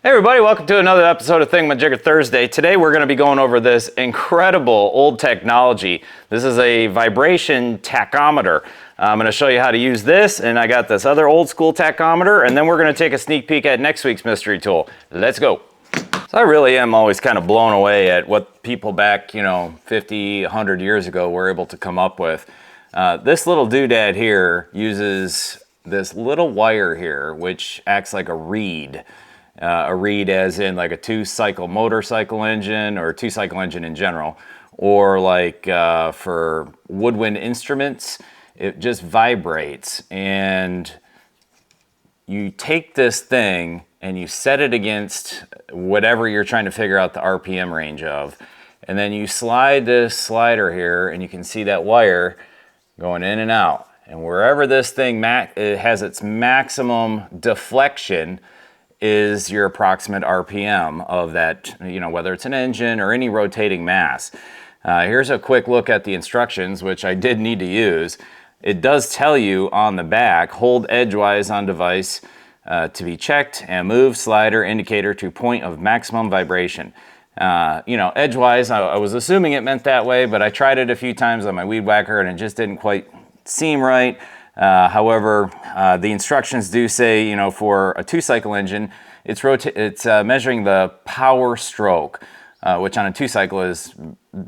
Hey everybody, welcome to another episode of Thingamajigger Thursday. Today we're going to be going over this incredible old technology. This is a vibration tachometer. I'm going to show you how to use this, and I got this other old school tachometer, and then we're going to take a sneak peek at next week's mystery tool. Let's go. So I really am always kind of blown away at what people back, 50, 100 years ago were able to come up with. This little doodad here uses this little wire here, which acts like a reed. A reed as in like a two-cycle motorcycle engine or a two-cycle engine in general, or like for woodwind instruments, it just vibrates. And you take this thing and you set it against whatever you're trying to figure out the RPM range of, and then you slide this slider here and you can see that wire going in and out. And wherever this thing it has its maximum deflection is your approximate RPM of that, whether it's an engine or any rotating mass. Here's a quick look at the instructions, which I did need to use. It does tell you on the back, hold edgewise on device to be checked and move slider indicator to point of maximum vibration. Edgewise, I was assuming it meant that way, but I tried it a few times on my weed whacker and it just didn't quite seem right. However, the instructions do say, for a two-cycle engine, it's measuring the power stroke, which on a two-cycle is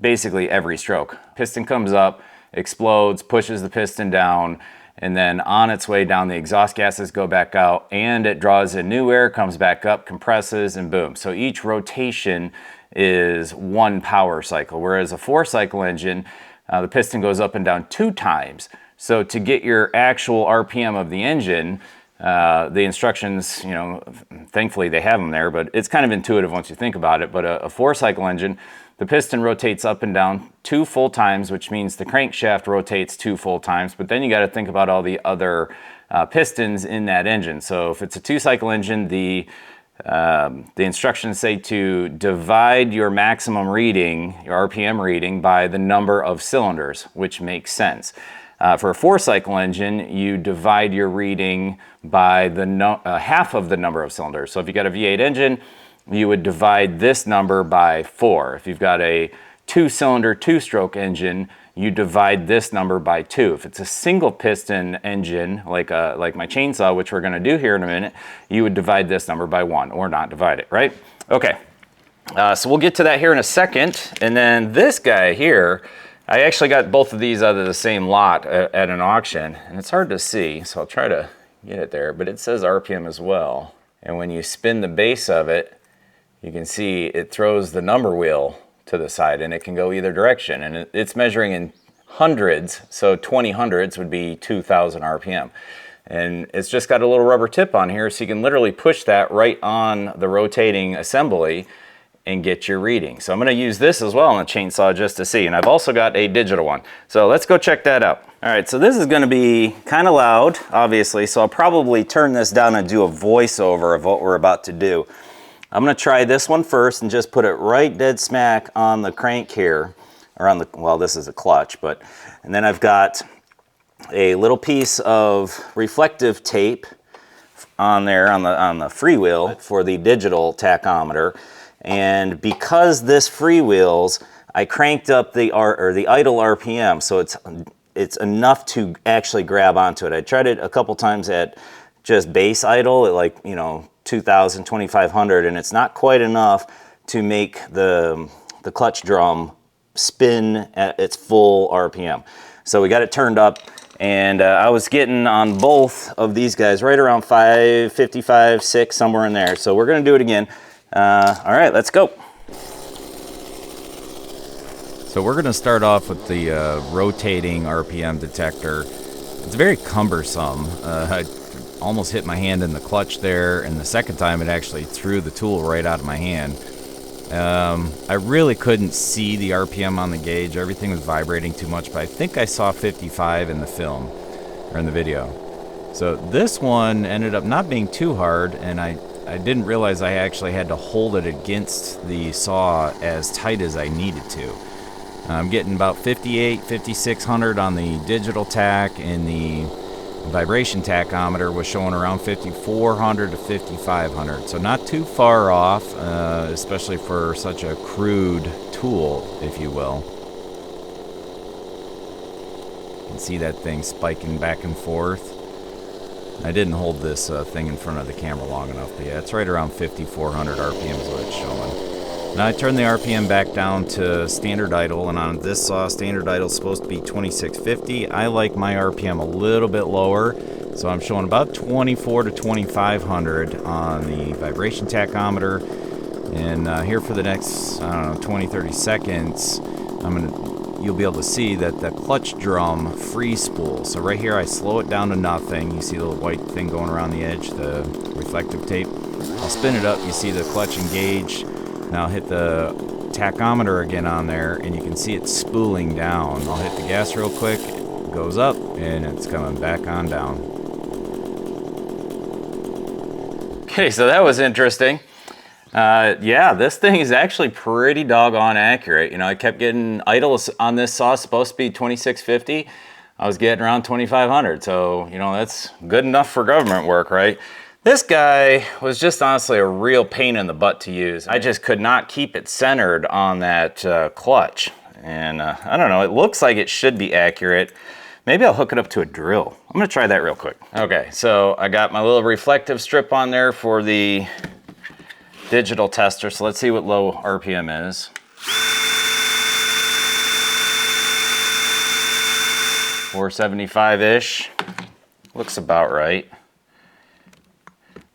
basically every stroke. Piston comes up, explodes, pushes the piston down, and then on its way down, the exhaust gases go back out, and it draws in new air, comes back up, compresses, and boom. So each rotation is one power cycle, whereas a four-cycle engine, the piston goes up and down 2 times. So to get your actual RPM of the engine, the instructions, thankfully they have them there, but it's kind of intuitive once you think about it. But a 4-cycle engine, the piston rotates up and down 2 full times, which means the crankshaft rotates 2 full times. But then you got to think about all the other pistons in that engine. So if it's a 2-cycle engine, the instructions say to divide your maximum reading, your RPM reading, by the number of cylinders, which makes sense. For a 4-cycle engine, you divide your reading by the half of the number of cylinders. So if you got a V8 engine, you would divide this number by 4. If you've got a 2-cylinder, 2-stroke engine, you divide this number by 2. If it's a single piston engine, like my chainsaw, which we're going to do here in a minute, you would divide this number by 1 or not divide it, right? Okay, so we'll get to that here in a second. And then this guy here, I actually got both of these out of the same lot at an auction, and it's hard to see, so I'll try to get it there, but it says RPM as well. And when you spin the base of it, you can see it throws the number wheel to the side, and it can go either direction, and it's measuring in hundreds, so 20 hundreds would be 2,000 RPM. And it's just got a little rubber tip on here, so you can literally push that right on the rotating assembly and get your reading. So I'm going to use this as well on the chainsaw just to see, and I've also got a digital one. So let's go check that out. All right, so this is going to be kind of loud, obviously, so I'll probably turn this down and do a voiceover of what we're about to do. I'm going to try this one first and just put it right dead smack on the crank here, or on the, well, this is a clutch, and then I've got a little piece of reflective tape on there on the freewheel for the digital tachometer. And because this freewheels, I cranked up the idle RPM, so it's enough to actually grab onto it. I tried it a couple times at just base idle at like 2,000, 2,500, and it's not quite enough to make the clutch drum spin at its full RPM. So we got it turned up, and I was getting on both of these guys right around 555, 6, somewhere in there. So we're gonna do it again. All right, let's go. So we're going to start off with the rotating RPM detector. It's very cumbersome. I almost hit my hand in the clutch there, and the second time it actually threw the tool right out of my hand. I really couldn't see the RPM on the gauge. Everything was vibrating too much, but I think I saw 55 in the film, or in the video. So this one ended up not being too hard, and I didn't realize I actually had to hold it against the saw as tight as I needed to. I'm getting about 58, 5600 on the digital tack, and the vibration tachometer was showing around 5,400 to 5,500, so not too far off, especially for such a crude tool, if you will. You can see that thing spiking back and forth. I didn't hold this thing in front of the camera long enough, but yeah, it's right around 5,400 RPM is what it's showing. Now I turn the RPM back down to standard idle, and on this saw, standard idle is supposed to be 2650. I like my RPM a little bit lower, so I'm showing about 24 to 2500 on the vibration tachometer. And here for the next, I don't know, 20-30 seconds, you'll be able to see that the clutch drum free spool. So right here I slow it down to nothing. You see the little white thing going around the edge, the reflective tape. I'll spin it up, you see the clutch engage. Now I'll hit the tachometer again on there, and you can see it spooling down. I'll hit the gas real quick, it goes up, and it's coming back on down. Okay, so that was interesting. Yeah, this thing is actually pretty doggone accurate. You know, I kept getting idle on this saw, supposed to be 2650. I was getting around 2500, so, you know, that's good enough for government work, right? This guy was just honestly a real pain in the butt to use. I just could not keep it centered on that clutch. And I don't know, it looks like it should be accurate. Maybe I'll hook it up to a drill. I'm gonna try that real quick. Okay, so I got my little reflective strip on there for the digital tester. So let's see what low RPM is. 475-ish. Looks about right.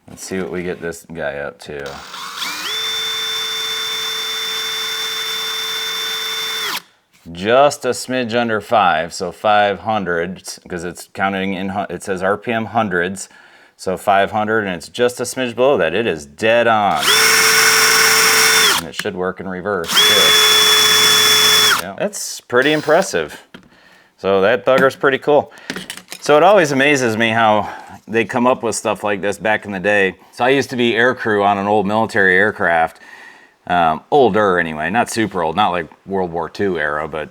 Let's see what we get this guy up to. Just a smidge under 5, so 500, because it's counting in, it says RPM hundreds, so 500, and it's just a smidge below that. It is dead on. And it should work in reverse, too. Yeah, that's pretty impressive. So that bugger's pretty cool. So it always amazes me how they come up with stuff like this back in the day. So I used to be aircrew on an old military aircraft. Older anyway, not super old, not like World War II era, but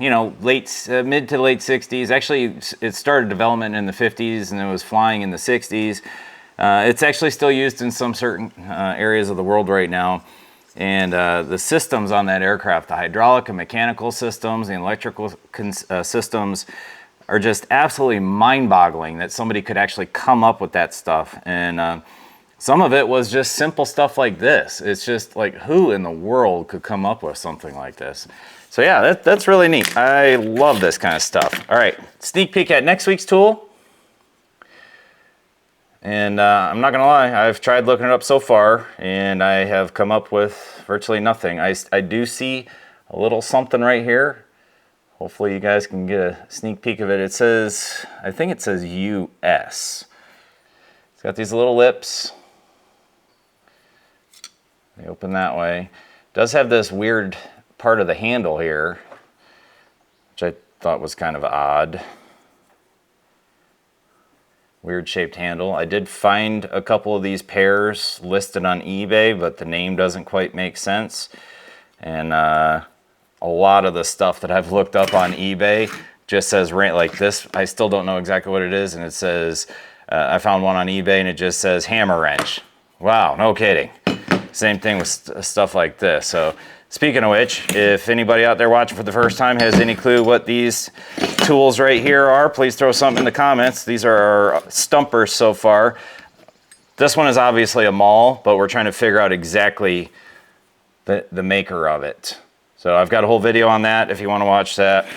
you know, mid to late 60s. Actually, it started development in the 50s and it was flying in the 60s. It's actually still used in some certain areas of the world right now. And the systems on that aircraft, the hydraulic and mechanical systems, the electrical systems, are just absolutely mind-boggling that somebody could actually come up with that stuff. And some of it was just simple stuff like this. It's just like, who in the world could come up with something like this? So yeah, that's really neat. I love this kind of stuff. All right, sneak peek at next week's tool. And I'm not gonna lie, I've tried looking it up so far and I have come up with virtually nothing. I do see a little something right here. Hopefully you guys can get a sneak peek of it. It says, I think it says US. It's got these little lips. They open that way. It does have this weird part of the handle here, which I thought was kind of odd. Weird shaped handle. I did find a couple of these pairs listed on eBay, but the name doesn't quite make sense. And a lot of the stuff that I've looked up on eBay just says like this. I still don't know exactly what it is, and it says, I found one on eBay and it just says hammer wrench. Wow, no kidding. Same thing with stuff like this. So speaking of which, if anybody out there watching for the first time has any clue what these tools right here are, please throw something in the comments. These are our stumpers so far. This one is obviously a maul, but we're trying to figure out exactly the maker of it. So I've got a whole video on that if you want to watch that.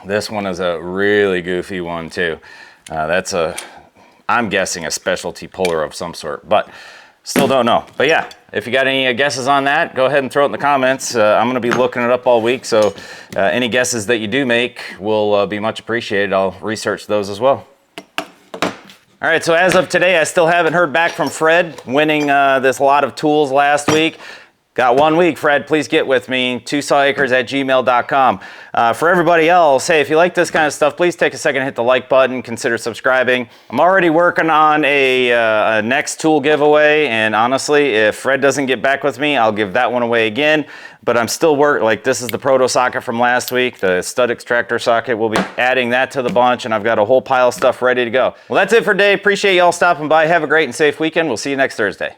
This one is a really goofy one too. That's I'm guessing a specialty puller of some sort, but still don't know. But yeah, if you got any guesses on that, go ahead and throw it in the comments. I'm gonna be looking it up all week, so any guesses that you do make will be much appreciated. I'll research those as well. All right, so as of today, I still haven't heard back from Fred winning this lot of tools last week. Got 1 week, Fred. Please get with me. 2sawacres@gmail.com. For everybody else, hey, if you like this kind of stuff, please take a second to hit the like button. Consider subscribing. I'm already working on a next tool giveaway, and honestly, if Fred doesn't get back with me, I'll give that one away again. But I'm still like this is the proto socket from last week, the stud extractor socket. We'll be adding that to the bunch, and I've got a whole pile of stuff ready to go. Well, that's it for today. Appreciate y'all stopping by. Have a great and safe weekend. We'll see you next Thursday.